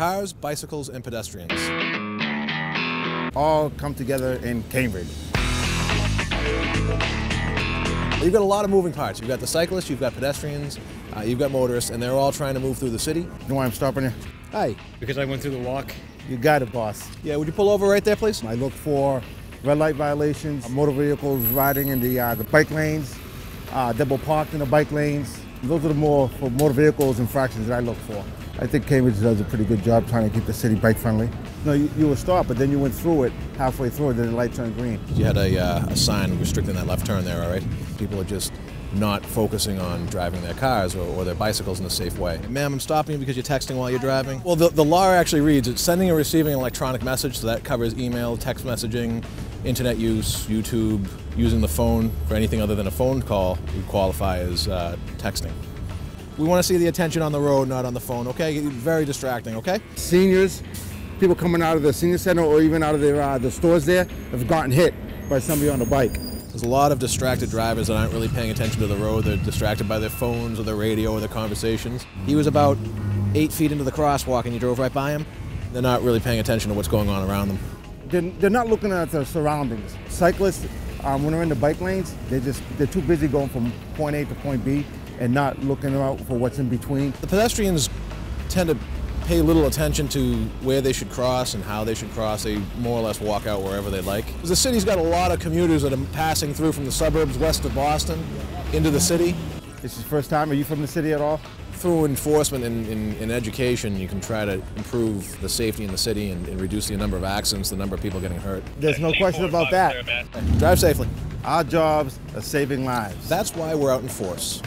cars, bicycles, and pedestrians. All come together in Cambridge. You've got a lot of moving parts. You've got the cyclists, you've got pedestrians, you've got motorists, and they're all trying to move through the city. You know why I'm stopping you? Hi. Because I went through the walk. You got it, boss. Yeah, would you pull over right there, please? I look for red light violations, motor vehicles riding in the bike lanes, double parked in the bike lanes. Those are the more for motor vehicles infractions that I look for. I think Cambridge does a pretty good job trying to keep the city bike friendly. No, you were stopped, but then you went through it, halfway through it, then the light turned green. You had a sign restricting that left turn there, all right? People are just not focusing on driving their cars or their bicycles in a safe way. Ma'am, I'm stopping you because you're texting while you're driving. Well, the law actually reads it's sending or receiving an electronic message, so that covers email, text messaging, internet use, YouTube, using the phone for anything other than a phone call would qualify as texting. We want to see the attention on the road, not on the phone, okay? Very distracting, okay? Seniors, people coming out of the senior center or even out of the stores there have gotten hit by somebody on a bike. There's a lot of distracted drivers that aren't really paying attention to the road. They're distracted by their phones or their radio or their conversations. He was about 8 feet into the crosswalk and you drove right by him. They're not really paying attention to what's going on around them. They're not looking at their surroundings. Cyclists, when they're in the bike lanes, they're too busy going from point A to point B and not looking out for what's in between. The pedestrians tend to pay little attention to where they should cross and how they should cross. They more or less walk out wherever they like. The city's got a lot of commuters that are passing through from the suburbs west of Boston into the city. This is your first time? Are you from the city at all? Through enforcement and education, you can try to improve the safety in the city and reduce the number of accidents, the number of people getting hurt. There's no question about that. Drive safely. Our jobs are saving lives. That's why we're out in force.